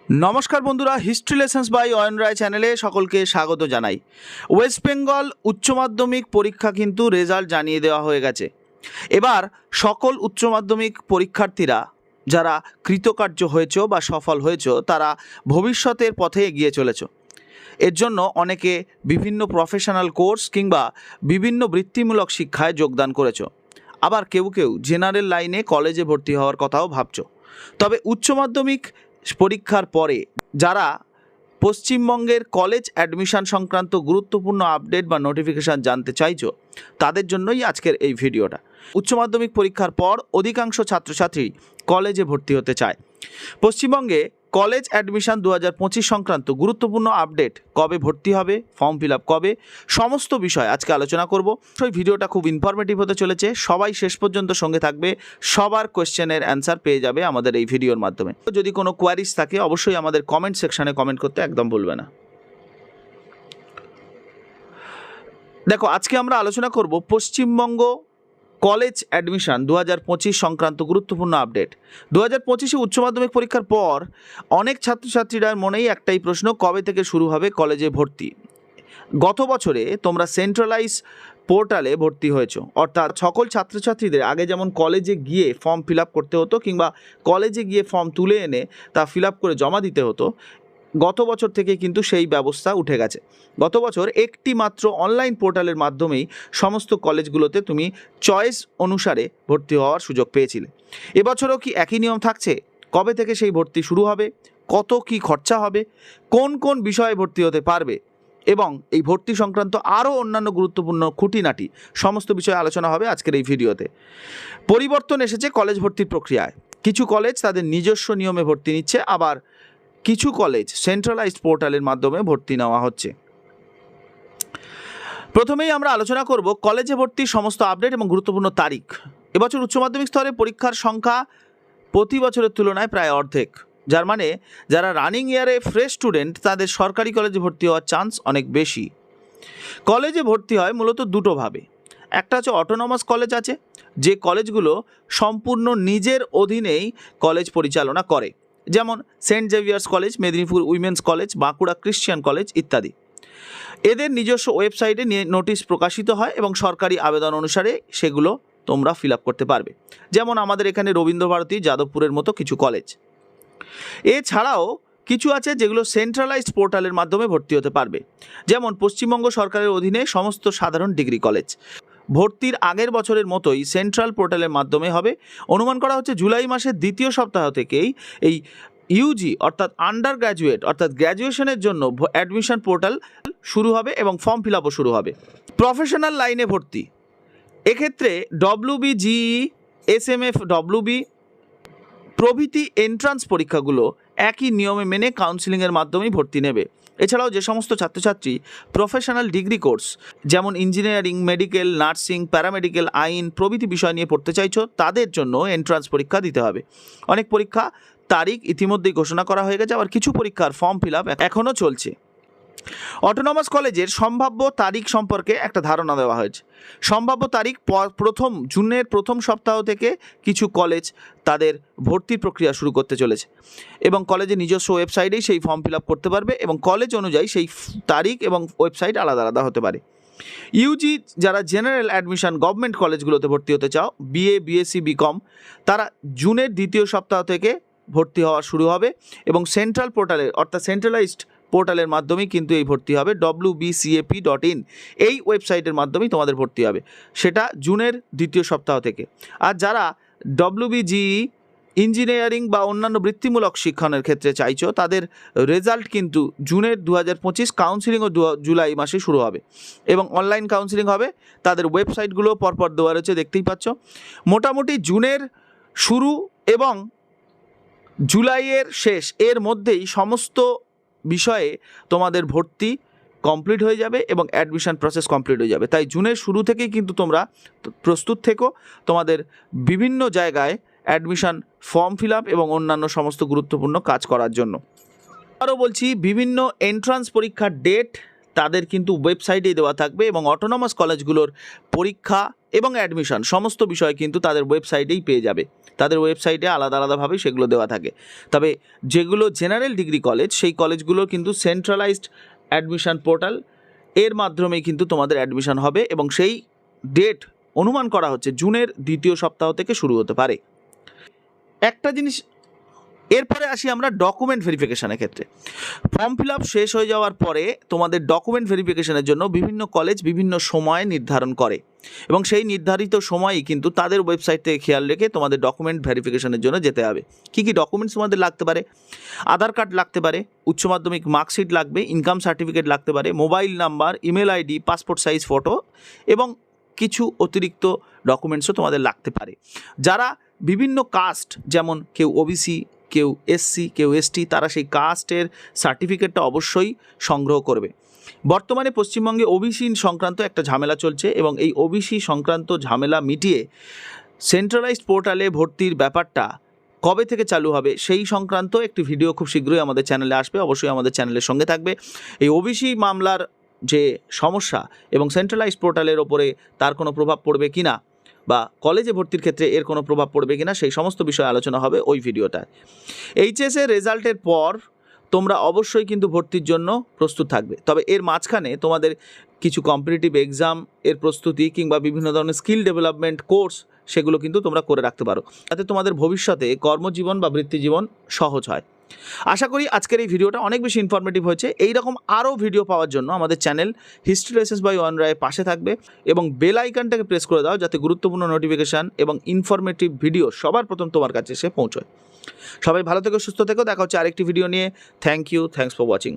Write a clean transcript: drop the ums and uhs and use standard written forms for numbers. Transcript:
নমস্কার বন্ধুরা, history lessons by Ayan রায় চ্যানেলে সকলকে স্বাগত জানাই। ওয়েস্ট বেঙ্গল উচ্চ মাধ্যমিক পরীক্ষা কিন্তু রেজাল্ট জানিয়ে দেওয়া হয়ে গেছে। এবার সকল উচ্চ মাধ্যমিক পরীক্ষার্থীরা যারা কৃতকার্য হয়েছে বা সফল হয়েছে তারা ভবিষ্যতের পথে এগিয়ে চলেছ। এর জন্য অনেকে বিভিন্ন প্রফেশনাল কোর্স কিংবা বিভিন্ন বৃত্তিমূলক শিক্ষায় যোগদান করেছ। আবার কেউ কেউ জেনারেল লাইনে কলেজে ভর্তি হওয়ার কথাও ভাবছ। তবে উচ্চ মাধ্যমিক পরীক্ষার পরে যারা পশ্চিমবঙ্গের কলেজ অ্যাডমিশন সংক্রান্ত গুরুত্বপূর্ণ আপডেট বা নোটিফিকেশান জানতে চাইছো, তাদের জন্যই আজকের এই ভিডিওটা। উচ্চ মাধ্যমিক পরীক্ষার পর অধিকাংশ ছাত্রছাত্রী কলেজে ভর্তি হতে চায়। পশ্চিমবঙ্গে কলেজ অ্যাডমিশন 2025 সংক্রান্ত গুরুত্বপূর্ণ আপডেট, কবে ভর্তি হবে, ফর্ম ফিল আপ কবে, সমস্ত বিষয় আজকে আলোচনা করব। সেই ভিডিওটা খুব ইনফরমেটিভ হতে চলেছে, সবাই শেষ পর্যন্ত সঙ্গে থাকবে, সবার কোয়েশ্চেনের অ্যান্সার পেয়ে যাবে আমাদের এই ভিডিওর মাধ্যমে। যদি কোনো কোয়ারিজ থাকে অবশ্যই আমাদের কমেন্ট সেকশানে কমেন্ট করতে একদম ভুলবে না। দেখো, আজকে আমরা আলোচনা করব পশ্চিমবঙ্গ কলেজ অ্যাডমিশন 2025 সংক্রান্ত গুরুত্বপূর্ণ আপডেট। 2025-এ উচ্চ মাধ্যমিক পরীক্ষার পর অনেক ছাত্রছাত্রীরা মনেই একটাই প্রশ্ন, কবে থেকে শুরু হবে কলেজে ভর্তি। গত বছরে তোমরা সেন্ট্রালাইজ পোর্টালে ভর্তি হয়েছো, অর্থাৎ সকল ছাত্রছাত্রীদের আগে যেমন কলেজে গিয়ে ফর্ম ফিল আপ করতে হতো কিংবা কলেজে গিয়ে ফর্ম তুলে এনে তা ফিল আপ করে জমা দিতে হতো, গত বছর থেকে কিন্তু সেই ব্যবস্থা উঠে গেছে। গত বছর একটি মাত্র অনলাইন পোর্টালের মাধ্যমেই সমস্ত কলেজগুলোতে তুমি চয়েস অনুসারে ভর্তি হওয়ার সুযোগ পেয়েছিলে। এবছরও কি একই নিয়ম থাকছে? কবে থেকে সেই ভর্তি শুরু হবে, কত কি খরচা হবে, কোন কোন বিষয়ে ভর্তি হতে পারবে এবং এই ভর্তি সংক্রান্ত আরও অন্যান্য গুরুত্বপূর্ণ খুঁটিনাটি সমস্ত বিষয়ে আলোচনা হবে আজকের এই ভিডিওতে। পরিবর্তন এসেছে কলেজ ভর্তির প্রক্রিয়ায়। কিছু কলেজ তাদের নিজস্ব নিয়মে ভর্তি নিচ্ছে, আবার কিছু কলেজ সেন্ট্রালাইজড পোর্টালের মাধ্যমে ভর্তি নেওয়া হচ্ছে। প্রথমেই আমরা আলোচনা করব কলেজে ভর্তির সমস্ত আপডেট এবং গুরুত্বপূর্ণ তারিখ। এবছর উচ্চ মাধ্যমিক স্তরে পরীক্ষার সংখ্যা প্রতি বছরের তুলনায় প্রায় অর্ধেক, যার মানে যারা রানিং ইয়ারে ফ্রেশ স্টুডেন্ট তাদের সরকারি কলেজে ভর্তি হওয়ার চান্স অনেক বেশি। কলেজে ভর্তি হয় মূলত দুটোভাবে। একটা হচ্ছে অটোনমাস কলেজ আছে, যে কলেজগুলো সম্পূর্ণ নিজের অধীনেই কলেজ পরিচালনা করে, যেমন Saint Xavier's college, Midnapore women's college, Bankura Christian college ইত্যাদি। এদের নিজস্ব ওয়েবসাইটে নোটিশ প্রকাশিত হয় এবং সরকারি আবেদন অনুসারে সেগুলো তোমরা ফিল আপ করতে পারবে, যেমন আমাদের এখানে রবীন্দ্রভারতী, যাদবপুরের মতো কিছু কলেজ। এছাড়াও কিছু আছে যেগুলো সেন্ট্রালাইজড পোর্টালের মাধ্যমে ভর্তি হতে পারবে, যেমন পশ্চিমবঙ্গ সরকারের অধীনে সমস্ত সাধারণ ডিগ্রি কলেজ। ভর্তির আগের বছরের মতোই সেন্ট্রাল পোর্টালের মাধ্যমে হবে। অনুমান করা হচ্ছে জুলাই মাসের দ্বিতীয় সপ্তাহ থেকেই এই ইউজি অর্থাৎ আন্ডার গ্র্যাজুয়েট অর্থাৎ গ্র্যাজুয়েশনের জন্য অ্যাডমিশন পোর্টাল শুরু হবে এবং ফর্ম ফিল আপও শুরু হবে। প্রফেশনাল লাইনে ভর্তি, এক্ষেত্রে WBGE, SMF WB প্রভৃতি এন্ট্রান্স পরীক্ষাগুলো একই নিয়মে মেনে কাউন্সিলিংয়ের মাধ্যমেই ভর্তি নেবে। এছাড়াও যে সমস্ত ছাত্রছাত্রী প্রফেশনাল ডিগ্রি কোর্স যেমন ইঞ্জিনিয়ারিং, মেডিকেল, নার্সিং, প্যারামেডিক্যাল, আইন প্রভৃতি বিষয় নিয়ে পড়তে চাইছো, তাদের জন্য এন্ট্রান্স পরীক্ষা দিতে হবে। অনেক পরীক্ষা তারিখ ইতিমধ্যেই ঘোষণা করা হয়ে গেছে, আবার কিছু পরীক্ষার ফর্ম ফিল আপ এখনও চলছে। অটোনমাস কলেজের সম্ভাব্য তারিখ সম্পর্কে একটা ধারণা দেওয়া হয়েছে। সম্ভাব্য তারিখ জুনের প্রথম সপ্তাহ থেকে কিছু কলেজ তাদের ভর্তির প্রক্রিয়া শুরু করতে চলেছে এবং কলেজের নিজস্ব ওয়েবসাইটেই সেই ফর্ম ফিল আপ করতে পারবে এবং কলেজ অনুযায়ী সেই তারিখ এবং ওয়েবসাইট আলাদা আলাদা হতে পারে। ইউজি যারা জেনারেল অ্যাডমিশন গভর্নমেন্ট কলেজগুলোতে ভর্তি হতে চাও, BA, BSc, BCom, তারা জুনের দ্বিতীয় সপ্তাহ থেকে ভর্তি হওয়া শুরু হবে এবং সেন্ট্রাল পোর্টালের অর্থাৎ সেন্ট্রালাইজড পোর্টালের মাধ্যমেই কিন্তু এই ভর্তি হবে। wbcap.in এই ওয়েবসাইটের মাধ্যমেই তোমাদের ভর্তি হবে, সেটা জুনের দ্বিতীয় সপ্তাহ থেকে। আর যারা WBGE, ইঞ্জিনিয়ারিং বা অন্যান্য বৃত্তিমূলক শিক্ষণের ক্ষেত্রে চাইছো, তাদের রেজাল্ট কিন্তু জুনের 2025 কাউন্সিলিংও জুলাই মাসে শুরু হবে এবং অনলাইন কাউন্সিলিং হবে। তাদের ওয়েবসাইটগুলো পরপর দেওয়া রয়েছে, দেখতেই পাচ্ছ। মোটামুটি জুনের শুরু এবং জুলাইয়ের শেষ এর মধ্যেই সমস্ত বিষয়ে তোমাদের ভর্তি কমপ্লিট হয়ে যাবে এবং অ্যাডমিশন প্রসেস কমপ্লিট হয়ে যাবে। তাই জুনের শুরু থেকেই কিন্তু তোমরা প্রস্তুত থেকো তোমাদের বিভিন্ন জায়গায় অ্যাডমিশন ফর্ম ফিল আপ এবং অন্যান্য সমস্ত গুরুত্বপূর্ণ কাজ করার জন্য। আরও বলছি, বিভিন্ন এন্ট্রান্স পরীক্ষার ডেট তাদের কিন্তু ওয়েবসাইটেই দেওয়া থাকবে এবং অটোনমাস কলেজগুলোর পরীক্ষা এবং অ্যাডমিশন সমস্ত বিষয় কিন্তু তাদের ওয়েবসাইটেই পেয়ে যাবে। তাদের ওয়েবসাইটে আলাদা আলাদাভাবে সেগুলো দেওয়া থাকে। তবে যেগুলো জেনারেল ডিগ্রি কলেজ, সেই কলেজগুলো কিন্তু সেন্ট্রালাইজড অ্যাডমিশন পোর্টাল এর মাধ্যমেই কিন্তু তোমাদের অ্যাডমিশন হবে এবং সেই ডেট অনুমান করা হচ্ছে জুনের দ্বিতীয় সপ্তাহ থেকে শুরু হতে পারে। একটা জিনিস, এরপরে আসি আমরা ডকুমেন্ট ভেরিফিকেশনের ক্ষেত্রে। ফর্ম ফিল আপ শেষ হয়ে যাওয়ার পরে তোমাদের ডকুমেন্ট ভেরিফিকেশনের জন্য বিভিন্ন কলেজ বিভিন্ন সময় নির্ধারণ করে এবং সেই নির্ধারিত সময়ই কিন্তু তাদের ওয়েবসাইট থেকে খেয়াল রেখে তোমাদের ডকুমেন্ট ভেরিফিকেশনের জন্য যেতে হবে। কী কী ডকুমেন্টস তোমাদের লাগতে পারে? আধার কার্ড লাগতে পারে, উচ্চ মাধ্যমিক মার্কশিট লাগবে, ইনকাম সার্টিফিকেট লাগতে পারে, mobile number, email ID, passport size photo এবং কিছু অতিরিক্ত ডকুমেন্টসও তোমাদের লাগতে পারে। যারা বিভিন্ন কাস্ট, যেমন কেউ ওবিসি, কেউ এসসি, কেউ এসটি, তারা সেই কাস্টের সার্টিফিকেটটা অবশ্যই সংগ্রহ করবে। বর্তমানে পশ্চিমবঙ্গে ওবিসি সংক্রান্ত একটা ঝামেলা চলছে এবং এই ওবিসি সংক্রান্ত ঝামেলা মিটিয়ে সেন্ট্রালাইজড পোর্টালে ভর্তির ব্যাপারটা কবে থেকে চালু হবে সেই সংক্রান্ত একটি ভিডিও খুব শীঘ্রই আমাদের চ্যানেলে আসবে। অবশ্যই আমাদের চ্যানেলের সঙ্গে থাকবে। এই ওবিসি মামলার যে সমস্যা এবং সেন্ট্রালাইজড পোর্টালের ওপরে তার কোনো প্রভাব পড়বে কি না, বা কলেজে ভর্তির ক্ষেত্রে এর কোনো প্রভাব পড়বে কিনা, সেই সমস্ত বিষয়ে আলোচনা হবে ওই ভিডিওটায়। এইচএসের রেজাল্টের পর তোমরা অবশ্যই কিন্তু ভর্তির জন্য প্রস্তুত থাকবে। তবে এর মাঝখানে তোমাদের কিছু কম্পিটিটিভ এক্সাম এর প্রস্তুতি কিংবা বিভিন্ন ধরনের স্কিল ডেভেলপমেন্ট কোর্স, সেগুলো কিন্তু তোমরা করে রাখতে পারো, যাতে তোমাদের ভবিষ্যতে কর্মজীবন বা বৃত্তিজীবন সহজ হয়। আশা করি আজকের এই ভিডিওটা অনেক বেশি ইনফরমেটিভ হয়েছে। এই রকম আরও ভিডিও পাওয়ার জন্য আমাদের চ্যানেল হিস্ট্রি লেসেন্স বাই ওয়ান রায়ের পাশে থাকবে এবং বেল আইকনটাকে প্রেস করে দাও, যাতে গুরুত্বপূর্ণ নোটিফিকেশান এবং ইনফরমেটিভ ভিডিও সবার প্রথম তোমার কাছে এসে পৌঁছয়। সবাই ভালো থেকো, সুস্থ থেকো। দেখা হচ্ছে আরেকটি ভিডিও নিয়ে। Thank you, thanks for watching.